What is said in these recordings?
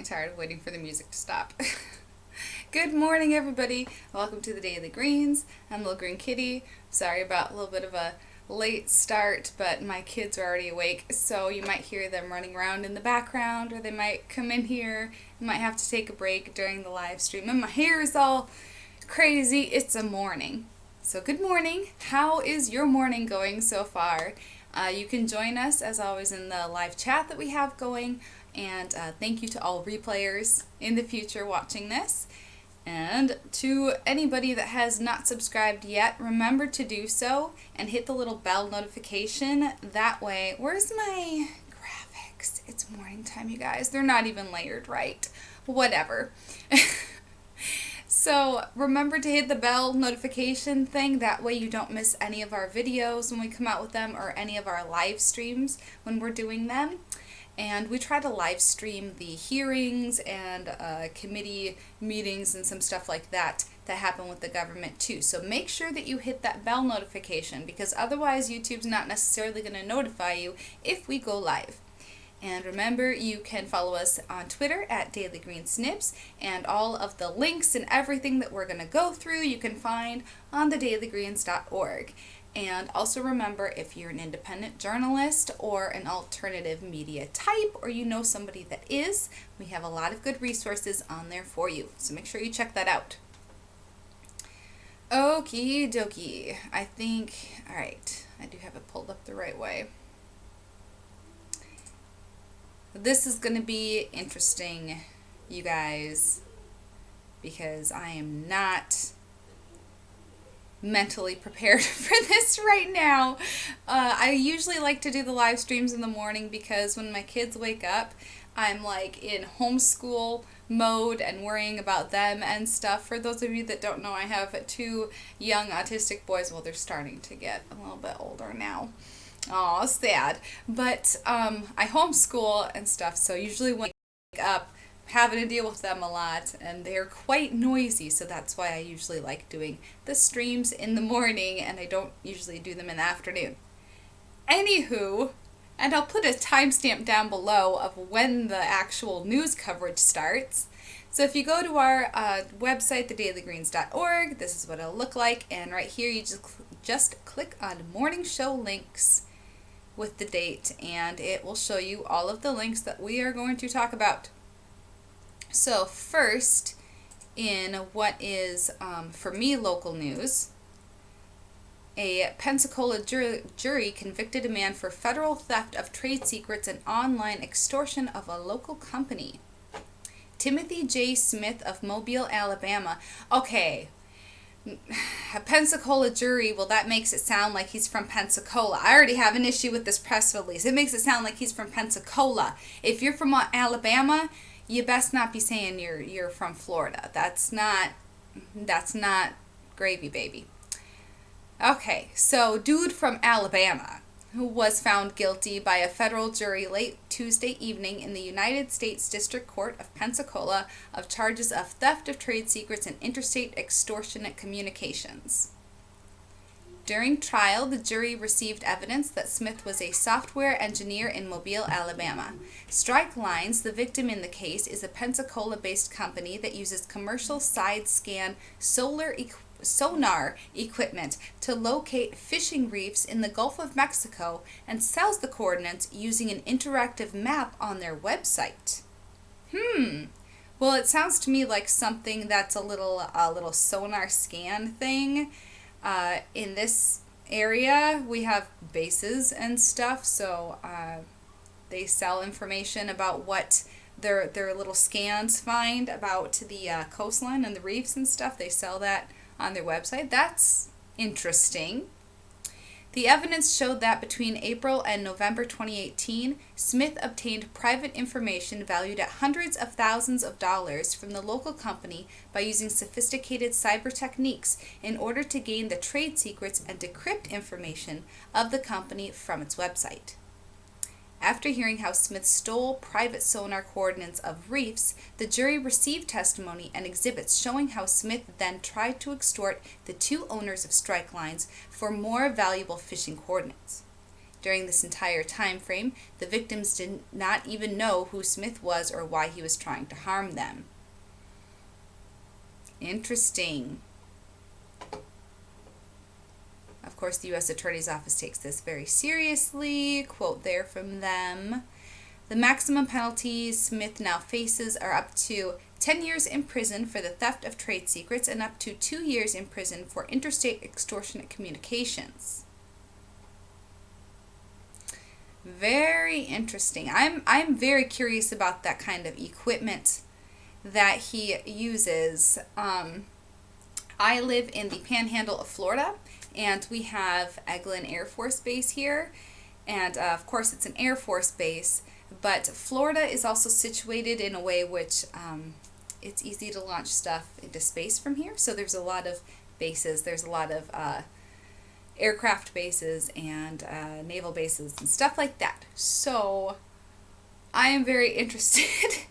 tired of waiting for the music to stop. Good morning, everybody. Welcome to the Daily Greens. I'm Little Green Kitty. Sorry about a little bit of a late start, but my kids are already awake, so you might hear them running around in the background, or they might come in here. I might have to take a break during the live stream, and my hair is all crazy. It's a morning. So good morning. How is your morning going so far? You can join us, as always, in the live chat that we have going, and thank you to all replayers in the future watching this. And to anybody that has not subscribed yet, remember to do so and hit the little bell notification. That way, where's my graphics? It's morning time, you guys. They're not even layered right. Whatever. So remember to hit the bell notification thing. That way you don't miss any of our videos when we come out with them, or any of our live streams when we're doing them. And we try to live stream the hearings and committee meetings and some stuff like that happen with the government too. So make sure that you hit that bell notification, because otherwise YouTube's not necessarily going to notify you if we go live. And remember, you can follow us on Twitter at Daily Green Snips, and all of the links and everything that we're going to go through you can find on thedailygreens.org. And also remember, if you're an independent journalist or an alternative media type, or you know somebody that is, we have a lot of good resources on there for you. So make sure you check that out. Okie dokie. I think, alright, I do have it pulled up the right way. This is going to be interesting, you guys, because I am not mentally prepared for this right now. I usually like to do the live streams in the morning, because when my kids wake up, I'm like in homeschool mode and worrying about them and stuff. For those of you that don't know, I have 2 young autistic boys. Well, they're starting to get a little bit older now. Aw, sad. But I homeschool and stuff, so usually when I wake up, having to deal with them a lot, and they're quite noisy, so that's why I usually like doing the streams in the morning, and I don't usually do them in the afternoon. Anywho, and I'll put a timestamp down below of when the actual news coverage starts. So if you go to our website, thedailygreens.org, this is what it'll look like, and right here you just click on morning show links with the date, and it will show you all of the links that we are going to talk about. So first, in what is, for me, local news, a Pensacola jury convicted a man for federal theft of trade secrets and online extortion of a local company. Timothy J. Smith of Mobile, Alabama. Okay, a Pensacola jury, well, that makes it sound like he's from Pensacola. I already have an issue with this press release. It makes it sound like he's from Pensacola. If you're from Alabama, you best not be saying you're from Florida. That's not gravy, baby. Okay, so dude from Alabama who was found guilty by a federal jury late Tuesday evening in the United States District Court of Pensacola of charges of theft of trade secrets and interstate extortionate communications. During trial, the jury received evidence that Smith was a software engineer in Mobile, Alabama. Strike Lines, the victim in the case, is a Pensacola-based company that uses commercial side-scan sonar equipment to locate fishing reefs in the Gulf of Mexico, and sells the coordinates using an interactive map on their website. Well, it sounds to me like something that's a little sonar scan thing. In this area, we have bases and stuff, so they sell information about what their little scans find about the coastline and the reefs and stuff. They sell that on their website. That's interesting. The evidence showed that between April and November 2018, Smith obtained private information valued at hundreds of thousands of dollars from the local company by using sophisticated cyber techniques in order to gain the trade secrets and decrypt information of the company from its website. After hearing how Smith stole private sonar coordinates of reefs, the jury received testimony and exhibits showing how Smith then tried to extort the 2 owners of Strike Lines for more valuable fishing coordinates. During this entire time frame, the victims did not even know who Smith was or why he was trying to harm them. Interesting. Of course, the U.S. Attorney's Office takes this very seriously. Quote there from them. The maximum penalties Smith now faces are up to 10 years in prison for the theft of trade secrets and up to 2 years in prison for interstate extortionate communications. Very interesting. I'm very curious about that kind of equipment that he uses. I live in the panhandle of Florida, and we have Eglin Air Force Base here, and of course it's an Air Force base, but Florida is also situated in a way which it's easy to launch stuff into space from here. So there's a lot of bases. There's a lot of aircraft bases and naval bases and stuff like that. So I am very interested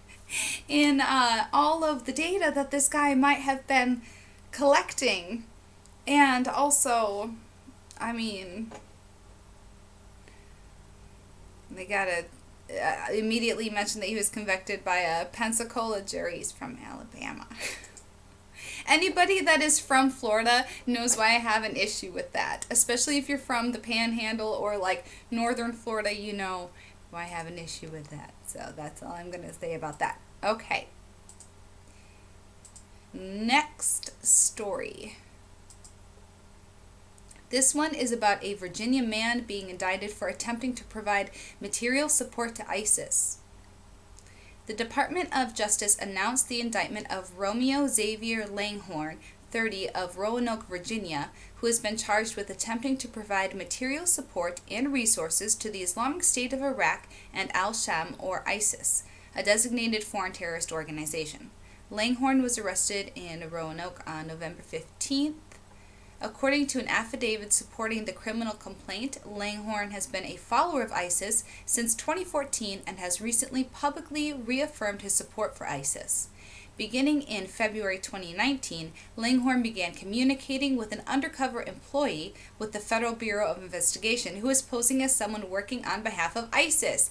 in all of the data that this guy might have been collecting. And also, I mean, they gotta immediately mention that he was convicted by a Pensacola jury. He's from Alabama. Anybody that is from Florida knows why I have an issue with that. Especially if you're from the Panhandle or like northern Florida, you know why I have an issue with that. So that's all I'm going to say about that. Okay. Next story. This one is about a Virginia man being indicted for attempting to provide material support to ISIS. The Department of Justice announced the indictment of Romeo Xavier Langhorne, 30, of Roanoke, Virginia, who has been charged with attempting to provide material support and resources to the Islamic State of Iraq and al-Sham or ISIS, a designated foreign terrorist organization. Langhorne was arrested in Roanoke on November 15th. According to an affidavit supporting the criminal complaint, Langhorne has been a follower of ISIS since 2014 and has recently publicly reaffirmed his support for ISIS. Beginning in February 2019, Langhorne began communicating with an undercover employee with the Federal Bureau of Investigation who was posing as someone working on behalf of ISIS.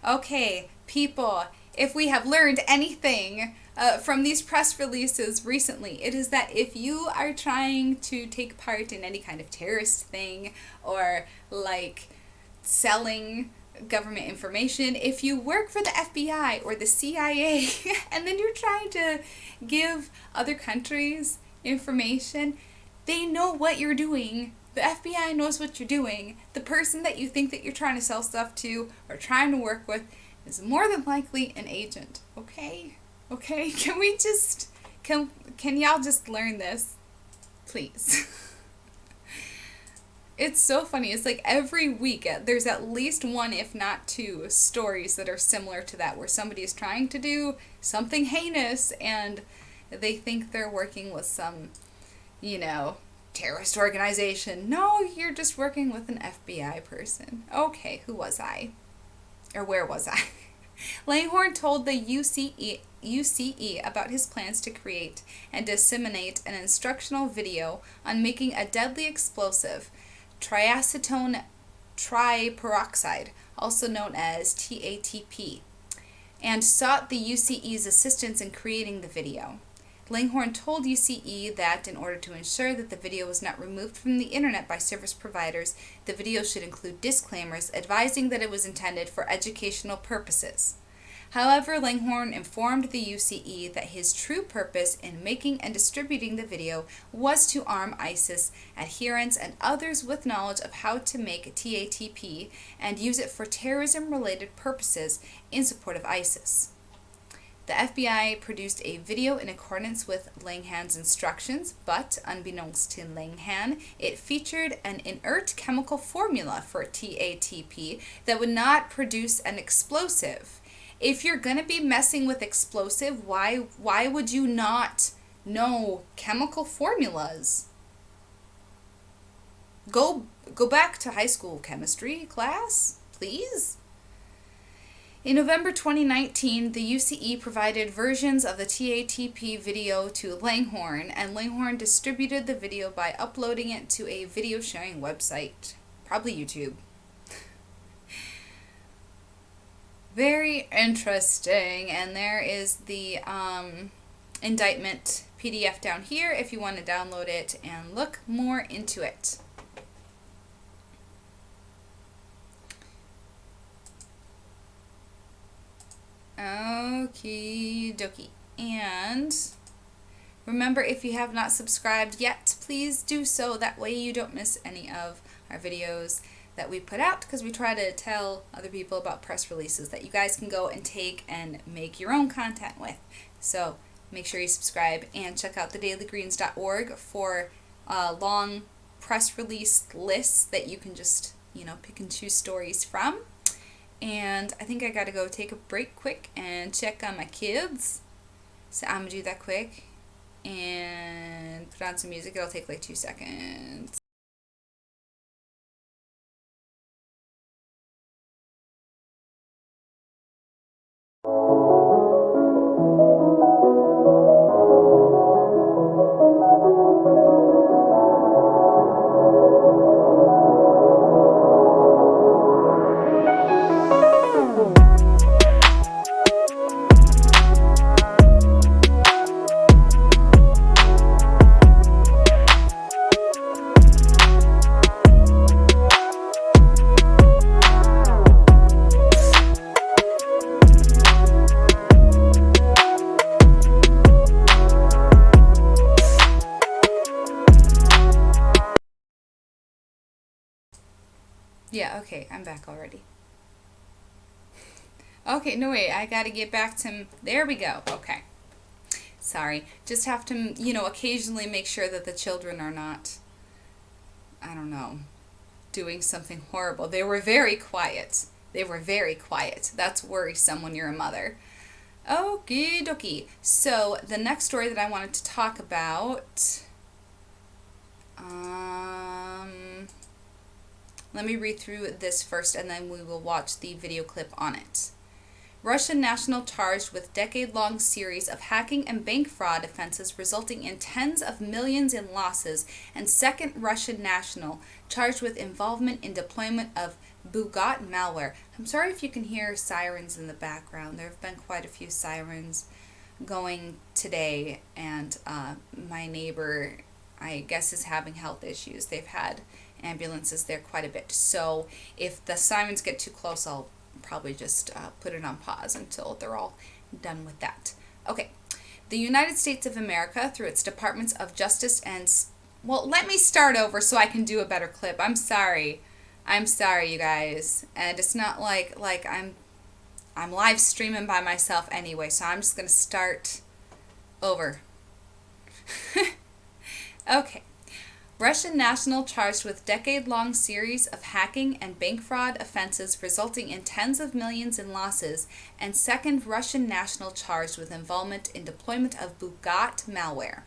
Okay, people, if we have learned anything from these press releases recently, it is that if you are trying to take part in any kind of terrorist thing or like selling government information, if you work for the FBI or the CIA and then you're trying to give other countries information, they know what you're doing. The FBI knows what you're doing. The person that you think that you're trying to sell stuff to or trying to work with is more than likely an agent. Okay? Can we just can y'all just learn this? Please. It's so funny. It's like every week there's at least one, if not two, stories that are similar to that, where somebody is trying to do something heinous and they think they're working with some, terrorist organization. No, you're just working with an FBI person. Okay, who was I? Or where was I? Langhorne told the UCE about his plans to create and disseminate an instructional video on making a deadly explosive, triacetone triperoxide, also known as TATP, and sought the UCE's assistance in creating the video. Langhorne told UCE that in order to ensure that the video was not removed from the internet by service providers, the video should include disclaimers advising that it was intended for educational purposes. However, Langhorne informed the UCE that his true purpose in making and distributing the video was to arm ISIS adherents and others with knowledge of how to make TATP and use it for terrorism-related purposes in support of ISIS. The FBI produced a video in accordance with Langhorne's instructions, but unbeknownst to Langhorne, it featured an inert chemical formula for TATP that would not produce an explosive. If you're going to be messing with explosive, why would you not know chemical formulas? Go back to high school chemistry class, please. In November 2019, the UCE provided versions of the TATP video to Langhorne, and Langhorne distributed the video by uploading it to a video sharing website, probably YouTube. Very interesting. And there is the indictment PDF down here if you want to download it and look more into it. Okie dokie. And remember, if you have not subscribed yet, please do so. That way you don't miss any of our videos that we put out, because we try to tell other people about press releases that you guys can go and take and make your own content with. So make sure you subscribe and check out thedailygreens.org for long press release lists that you can just, pick and choose stories from. And I think I gotta go take a break quick and check on my kids. So I'm gonna do that quick and put on some music. It'll take like 2 seconds. Yeah, okay, I'm back already. Okay, no wait, I gotta get back to, there we go, okay. Sorry, just have to, occasionally make sure that the children are not, I don't know, doing something horrible. They were very quiet. That's worrisome when you're a mother. Okie dokie. So the next story that I wanted to talk about, let me read through this first and then we will watch the video clip on it. Russian national charged with decade-long series of hacking and bank fraud offenses resulting in tens of millions in losses, and second Russian national charged with involvement in deployment of Bugat malware. I'm sorry if you can hear sirens in the background. There have been quite a few sirens going today, and my neighbor, I guess, is having health issues. They've had ambulances there quite a bit. So if the sirens get too close, I'll probably just put it on pause until they're all done with that. Okay. The United States of America, through its Departments of Justice and... Well, let me start over so I can do a better clip. I'm sorry, you guys. And it's not like I'm live streaming by myself anyway, so I'm just going to start over. Okay. Russian national charged with decade-long series of hacking and bank fraud offenses resulting in tens of millions in losses, and second Russian national charged with involvement in deployment of Bugat malware.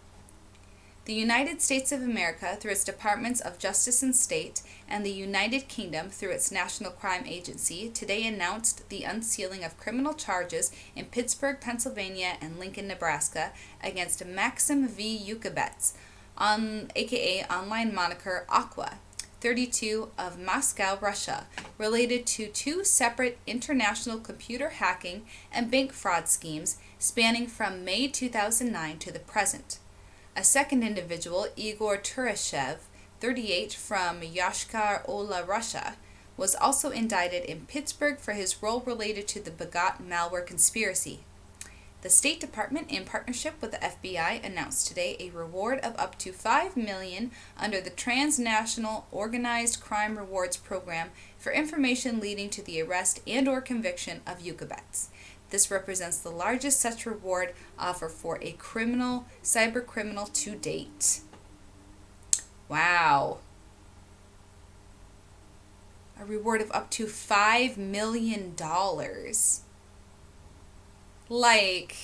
The United States of America, through its Departments of Justice and State, and the United Kingdom, through its National Crime Agency, today announced the unsealing of criminal charges in Pittsburgh, Pennsylvania, and Lincoln, Nebraska, against Maxim V. Yukabets, aka online moniker Aqua, 32, of Moscow, Russia, related to two separate international computer hacking and bank fraud schemes spanning from May 2009 to the present. A second individual, Igor Turashev, 38, from Yashkar Ola, Russia, was also indicted in Pittsburgh for his role related to the Bugat malware conspiracy. The State Department, in partnership with the FBI, announced today a reward of up to $5 million under the Transnational Organized Crime Rewards Program for information leading to the arrest and/or conviction of Yukabets. This represents the largest such reward offer for a cyber criminal to date. Wow. A reward of up to $5 million. Like,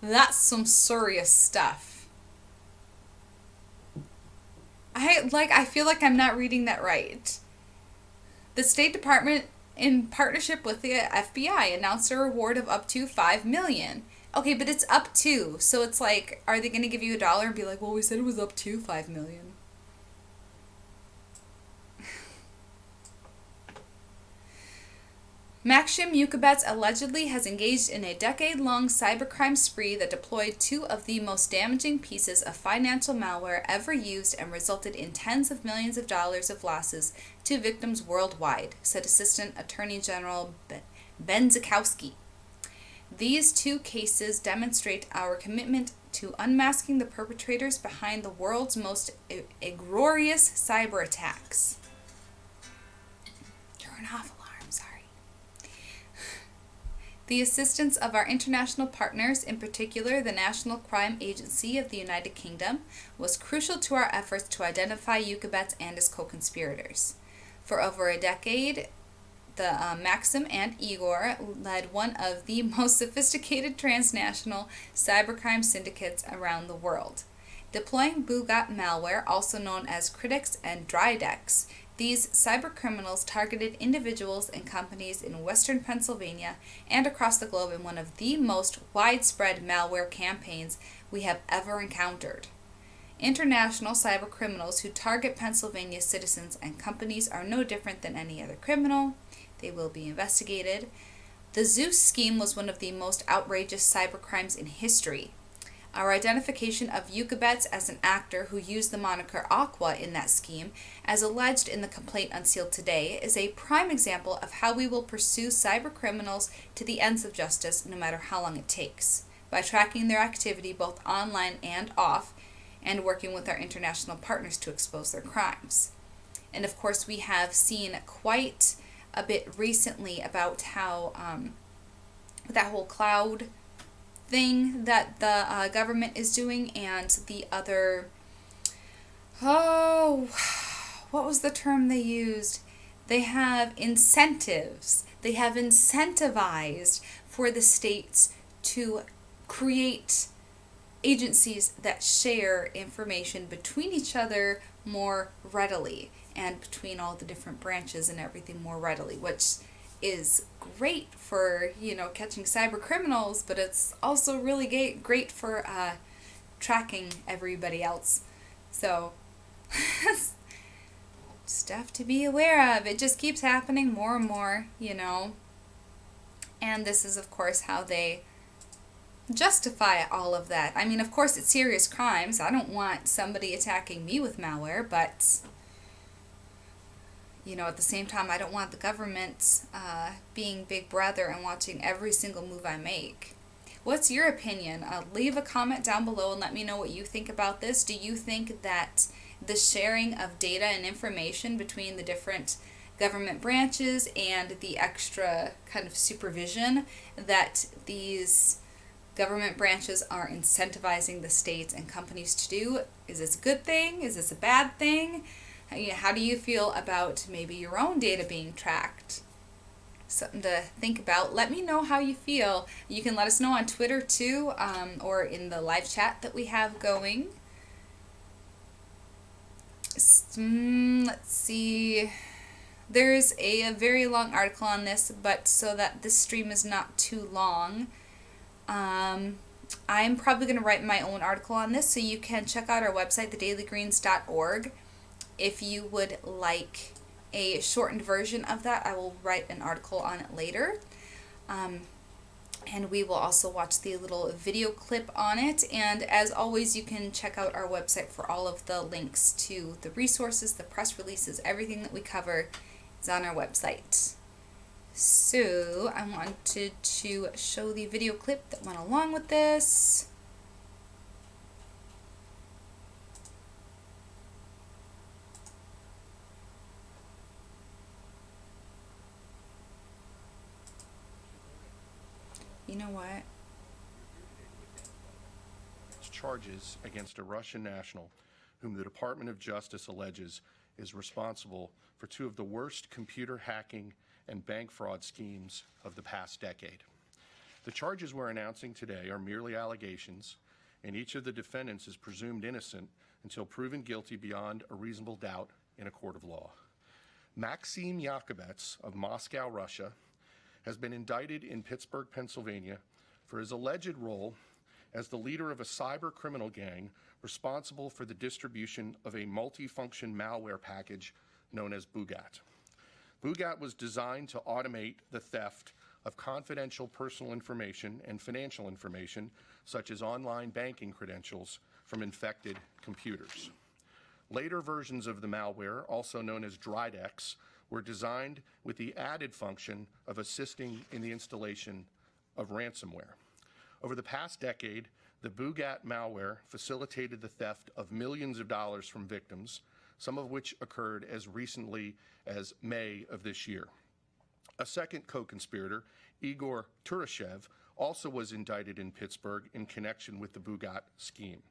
that's some serious stuff. I feel like I'm not reading that right. The State Department, in partnership with the FBI, announced a reward of up to $5 million. Okay, but it's up to, so it's like, are they going to give you $1 and be like, well, we said it was up to $5 million? Maxim Yukabets allegedly has engaged in a decade-long cybercrime spree that deployed two of the most damaging pieces of financial malware ever used and resulted in tens of millions of dollars of losses to victims worldwide, said Assistant Attorney General Ben Zakowski. These two cases demonstrate our commitment to unmasking the perpetrators behind the world's most egregious cyber attacks. Turn off alarm, sorry. The assistance of our international partners, in particular the National Crime Agency of the United Kingdom, was crucial to our efforts to identify Yukabets and his co-conspirators. For over a decade, the Maxim and Igor led one of the most sophisticated transnational cybercrime syndicates around the world. Deploying Bugat malware, also known as Cryptex and Drydex, these cybercriminals targeted individuals and companies in western Pennsylvania and across the globe in one of the most widespread malware campaigns we have ever encountered. International cybercriminals who target Pennsylvania citizens and companies are no different than any other criminal. They will be investigated. The Zeus scheme was one of the most outrageous cybercrimes in history. Our identification of Yukabets as an actor who used the moniker Aqua in that scheme, as alleged in the complaint unsealed today, is a prime example of how we will pursue cybercriminals to the ends of justice, no matter how long it takes, by tracking their activity both online and off, and working with our international partners to expose their crimes. And of course, we have seen quite a bit recently about how that whole cloud thing that the government is doing, and the other, what was the term they used? They have incentives. They have incentivized for the states to create agencies that share information between each other more readily, and between all the different branches and everything more readily, which is great for, catching cyber criminals, but it's also really great for tracking everybody else. So, stuff to be aware of. It just keeps happening more and more, And this is, of course, how they justify all of that. I mean, of course, it's serious crimes. I don't want somebody attacking me with malware, but at the same time, I don't want the government being big brother and watching every single move I make. What's your opinion? Leave a comment down below and let me know what you think about this. Do you think that the sharing of data and information between the different government branches and the extra kind of supervision that these government branches are incentivizing the states and companies to do, is this a good thing? Is this a bad thing? How do you feel about maybe your own data being tracked? Something to think about. Let me know how you feel. You can let us know on Twitter too, or in the live chat that we have going. Let's see. There's a very long article on this, but so that this stream is not too long, I'm probably going to write my own article on this, so you can check out our website, thedailygreens.org. If you would like a shortened version of that, I will write an article on it later. And we will also watch the little video clip on it. And as always, you can check out our website for all of the links to the resources, the press releases, everything that we cover is on our website. So I wanted to show the video clip that went along with this. You know what? Charges against a Russian national whom the Department of Justice alleges is responsible for two of the worst computer hacking and bank fraud schemes of the past decade. The charges we're announcing today are merely allegations, and each of the defendants is presumed innocent until proven guilty beyond a reasonable doubt in a court of law. Maxim Yukabets of Moscow, Russia, has been indicted in Pittsburgh, Pennsylvania, for his alleged role as the leader of a cyber criminal gang responsible for the distribution of a multifunction malware package known as Bugat. Boogat was designed to automate the theft of confidential personal information and financial information, such as online banking credentials, from infected computers. Later versions of the malware, also known as Dridex, were designed with the added function of assisting in the installation of ransomware. Over the past decade, the Boogat malware facilitated the theft of millions of dollars from victims, some of which occurred as recently as May of this year. A second co-conspirator, Igor Turashev, also was indicted in Pittsburgh in connection with the Boogat scheme.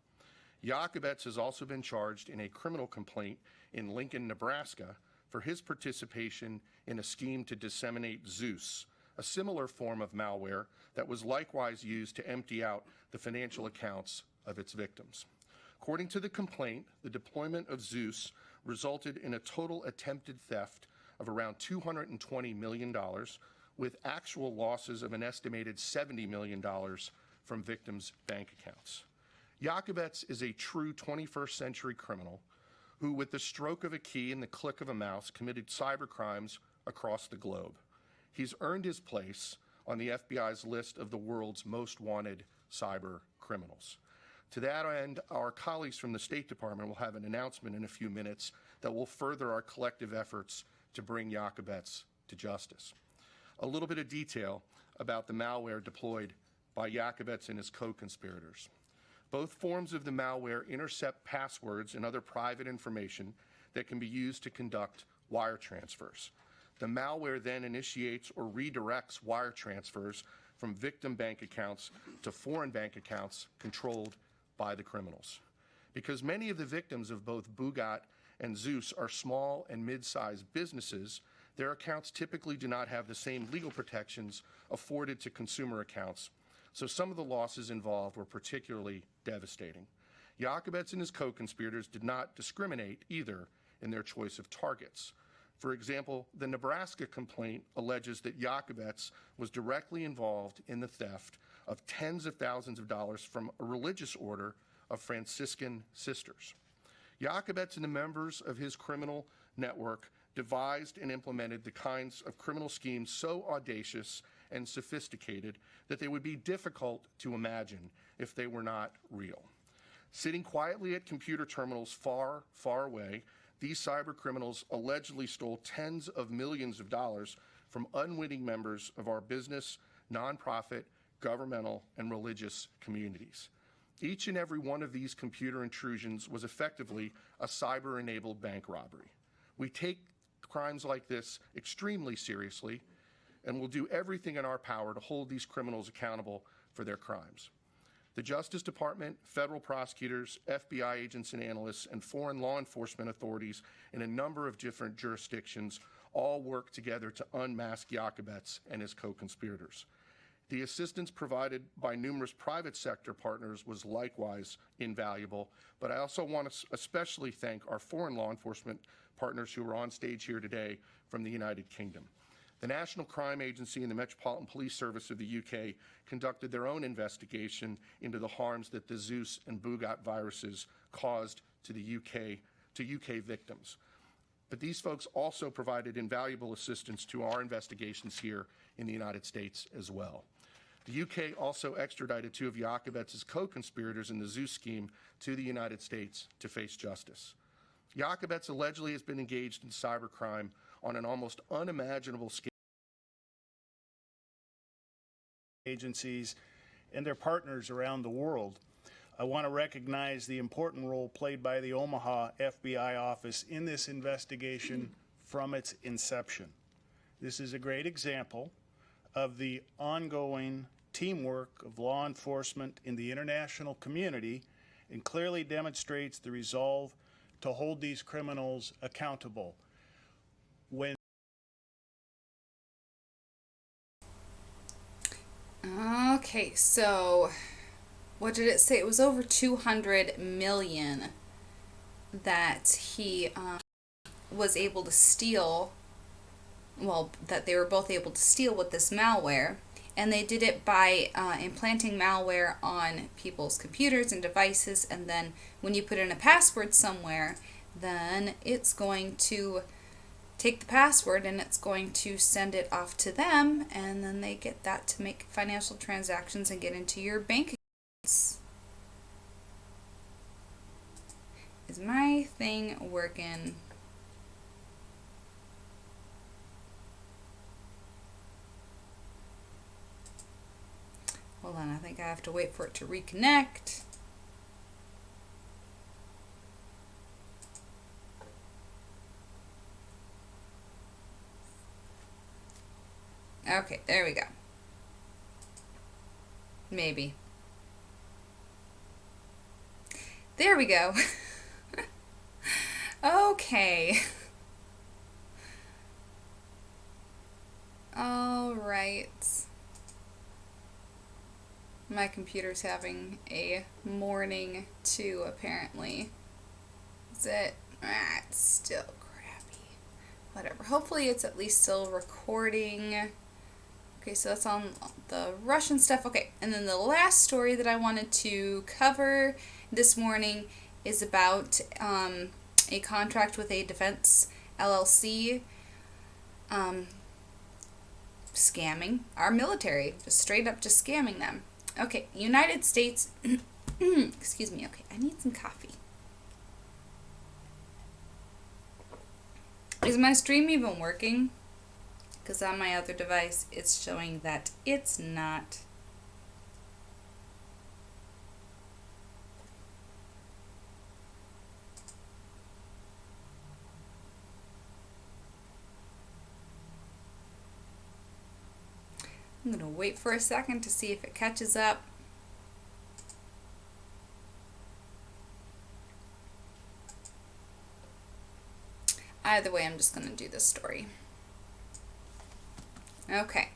Yakubets has also been charged in a criminal complaint in Lincoln, Nebraska, for his participation in a scheme to disseminate Zeus, a similar form of malware that was likewise used to empty out the financial accounts of its victims. According to the complaint, the deployment of Zeus resulted in a total attempted theft of around $220 million, with actual losses of an estimated $70 million from victims' bank accounts. Yakubets is a true 21st century criminal who, with the stroke of a key and the click of a mouse, committed cyber crimes across the globe. He's earned his place on the FBI's list of the world's most wanted cyber criminals. To that end, our colleagues from the State Department will have an announcement in a few minutes that will further our collective efforts to bring Yakubets to justice. A little bit of detail about the malware deployed by Yakubets and his co-conspirators. Both forms of the malware intercept passwords and other private information that can be used to conduct wire transfers. The malware then initiates or redirects wire transfers from victim bank accounts to foreign bank accounts controlled by the criminals. Because many of the victims of both Boogat and Zeus are small and mid-sized businesses, their accounts typically do not have the same legal protections afforded to consumer accounts, so some of the losses involved were particularly devastating. Yakubets and his co-conspirators did not discriminate either in their choice of targets. For example, the Nebraska complaint alleges that Yakubets was directly involved in the theft of tens of thousands of dollars from a religious order of Franciscan sisters. Yakubets and the members of his criminal network devised and implemented the kinds of criminal schemes so audacious and sophisticated that they would be difficult to imagine if they were not real. Sitting quietly at computer terminals far, far away, these cyber criminals allegedly stole tens of millions of dollars from unwitting members of our business, nonprofit, governmental, and religious communities. Each and every one of these computer intrusions was effectively a cyber-enabled bank robbery. We take crimes like this extremely seriously and will do everything in our power to hold these criminals accountable for their crimes. The Justice Department, federal prosecutors, FBI agents and analysts, and foreign law enforcement authorities in a number of different jurisdictions all work together to unmask Yakubets and his co-conspirators. The assistance provided by numerous private sector partners was likewise invaluable, but I also want to especially thank our foreign law enforcement partners who are on stage here today from the United Kingdom. The National Crime Agency and the Metropolitan Police Service of the UK conducted their own investigation into the harms that the Zeus and Boogat viruses caused to the UK victims. But these folks also provided invaluable assistance to our investigations here in the United States as well. The UK also extradited two of Yakubets' co-conspirators in the Zeus scheme to the United States to face justice. Yakubets allegedly has been engaged in cybercrime on an almost unimaginable scale. Agencies and their partners around the world. I want to recognize the important role played by the Omaha FBI office in this investigation from its inception. This is a great example of the ongoing teamwork of law enforcement in the international community and clearly demonstrates the resolve to hold these criminals accountable. Okay, so what did it say? It was over 200 million that he was able to steal, well, that they were both able to steal with this malware. And they did it by implanting malware on people's computers and devices, and then when you put in a password somewhere, then it's going to take the password and it's going to send it off to them, and then they get that to make financial transactions and get into your bank accounts. Is my thing working? Hold on, I think I have to wait for it to reconnect. Okay, there we go. Maybe. There we go. Okay. All right. My computer's having a morning too, apparently. Is it? It's still crappy. Whatever. Hopefully it's at least still recording. Okay, so that's on the Russian stuff. Okay, and then the last story that I wanted to cover this morning is about a contract with a defense LLC scamming our military. Just straight up just scamming them. Okay, United States... excuse me, okay, I need some coffee. Is my stream even working? Because on my other device, it's showing that it's not. I'm going to wait for a second to see if it catches up. Either way, I'm just going to do this story. Okay.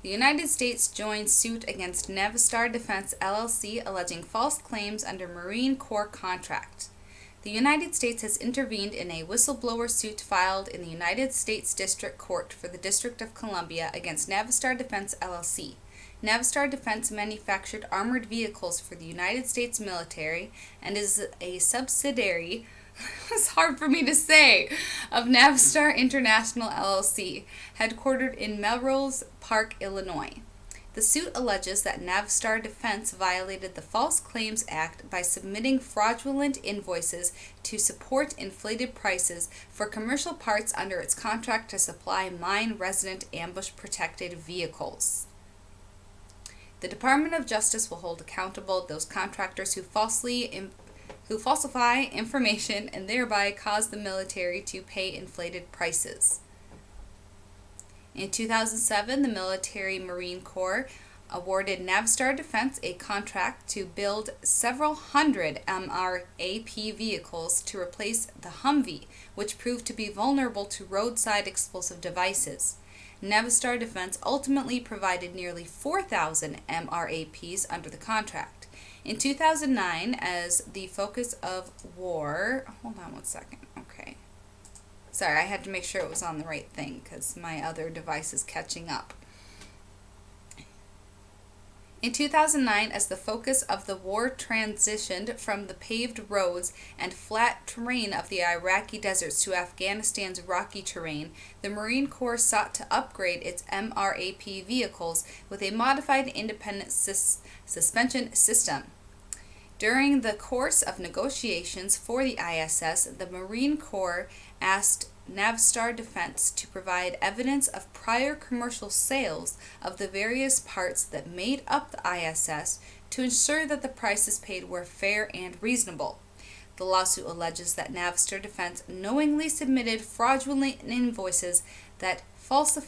The United States joins suit against Navistar Defense LLC alleging false claims under Marine Corps contract. The United States has intervened in a whistleblower suit filed in the United States District Court for the District of Columbia against Navistar Defense LLC. Navistar Defense manufactured armored vehicles for the United States military and is a subsidiary, it's hard for me to say, of Navistar International LLC, headquartered in Melrose Park, Illinois. The suit alleges that Navistar Defense violated the False Claims Act by submitting fraudulent invoices to support inflated prices for commercial parts under its contract to supply mine-resident ambush-protected vehicles. The Department of Justice will hold accountable those contractors who falsify information and thereby cause the military to pay inflated prices. In 2007, the Military Marine Corps awarded Navistar Defense a contract to build several hundred MRAP vehicles to replace the Humvee, which proved to be vulnerable to roadside explosive devices. Navistar Defense ultimately provided nearly 4,000 MRAPs under the contract. In 2009, as the focus of war... Hold on one second. Okay. Sorry, I had to make sure it was on the right thing because my other device is catching up. In 2009, as the focus of the war transitioned from the paved roads and flat terrain of the Iraqi deserts to Afghanistan's rocky terrain, the Marine Corps sought to upgrade its MRAP vehicles with a modified independent suspension system. During the course of negotiations for the ISS, the Marine Corps asked Navistar Defense to provide evidence of prior commercial sales of the various parts that made up the ISS to ensure that the prices paid were fair and reasonable. The lawsuit alleges that Navistar Defense knowingly submitted fraudulent invoices that falsely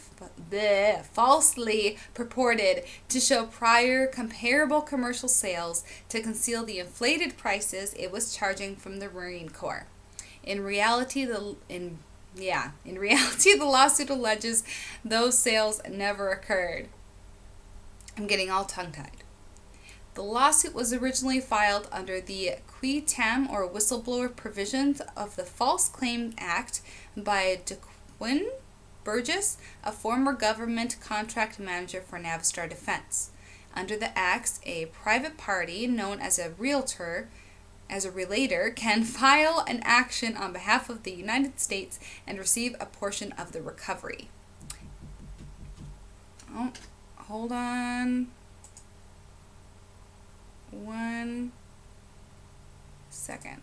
purported to show prior comparable commercial sales to conceal the inflated prices it was charging from the Marine Corps. In reality, the lawsuit alleges those sales never occurred. I'm getting all tongue-tied. The lawsuit was originally filed under the qui tam or whistleblower provisions of the False Claims Act by DeQuinn Burgess, a former government contract manager for Navistar Defense. Under the acts, a private party known as a realtor as a relator, can file an action on behalf of the United States and receive a portion of the recovery. Oh, hold on. 1 second.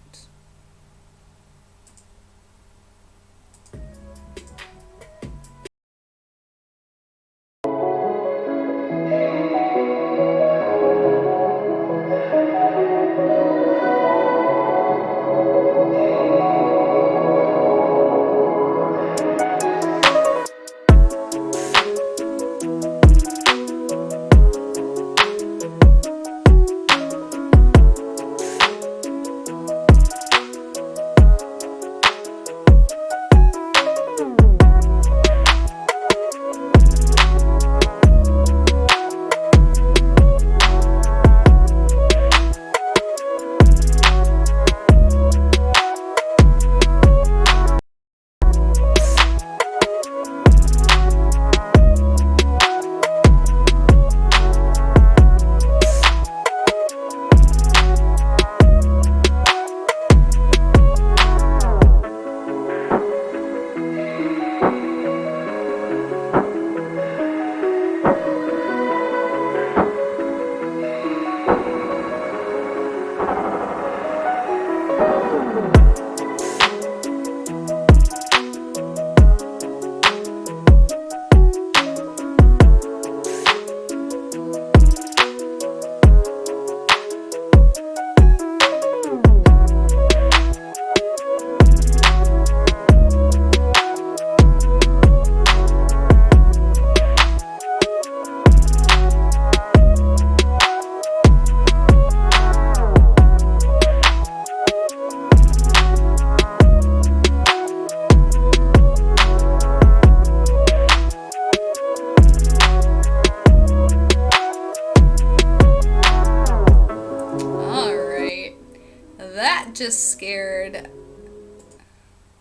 Just scared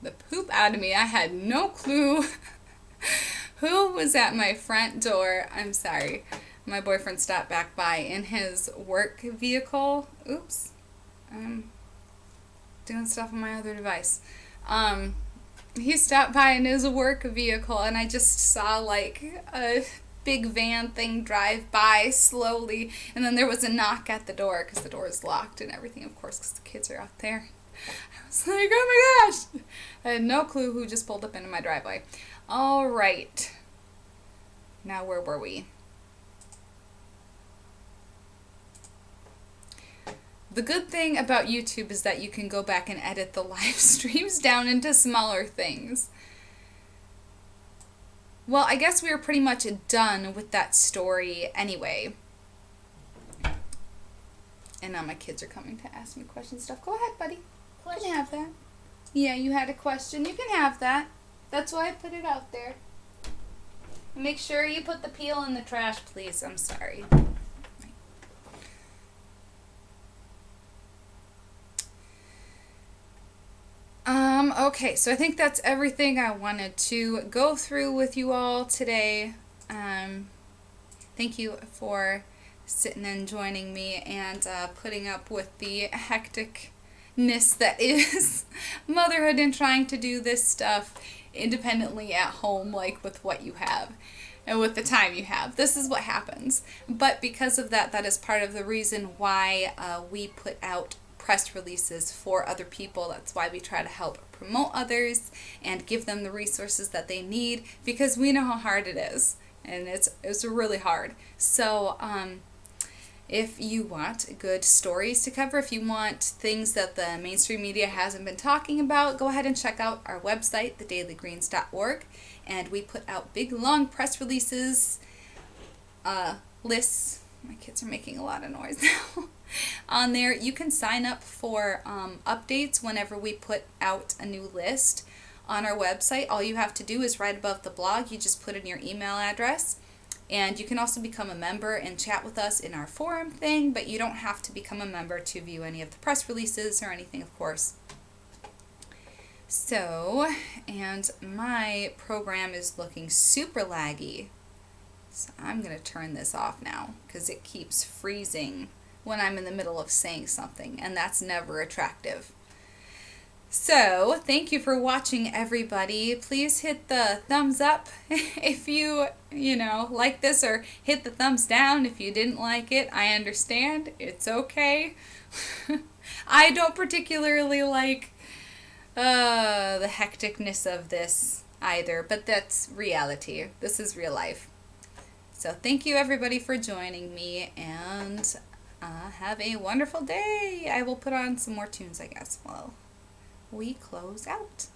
the poop out of me. I had no clue who was at my front door. I'm sorry. My boyfriend stopped back by in his work vehicle. Oops. I'm doing stuff on my other device. He stopped by in his work vehicle, and I just saw like a big van thing drive by slowly, and then there was a knock at the door because the door is locked and everything, of course, because the kids are out there. I was like, oh my gosh, I had no clue who just pulled up into my driveway. All right, now where were we? The good thing about YouTube is that you can go back and edit the live streams down into smaller things. Well, I guess we were pretty much done with that story anyway. And now my kids are coming to ask me questions stuff. Go ahead, buddy. You can have that. Yeah, you had a question. You can have that. That's why I put it out there. Make sure you put the peel in the trash, please. I'm sorry. Okay, so I think that's everything I wanted to go through with you all today. Thank you for sitting and joining me and putting up with the hecticness that is motherhood and trying to do this stuff independently at home, like with what you have and with the time you have. This is what happens. But because of that, that is part of the reason why we put out press releases for other people. That's why we try to help promote others and give them the resources that they need, because we know how hard it is, and it's really hard. So if you want good stories to cover, if you want things that the mainstream media hasn't been talking about, go ahead and check out our website, thedailygreens.org, and we put out big long press releases, lists. My kids are making a lot of noise now. On there, you can sign up for updates whenever we put out a new list on our website. All you have to do is right above the blog, you just put in your email address, and you can also become a member and chat with us in our forum thing, but you don't have to become a member to view any of the press releases or anything, of course. So, and my program is looking super laggy, so I'm going to turn this off now because it keeps freezing when I'm in the middle of saying something, and that's never attractive. So, thank you for watching, everybody. Please hit the thumbs up if you like this, or hit the thumbs down if you didn't like it. I understand. It's okay. I don't particularly like the hecticness of this either, but that's reality. This is real life. So, thank you, everybody, for joining me, and have a wonderful day. I will put on some more tunes, I guess. Well, we close out.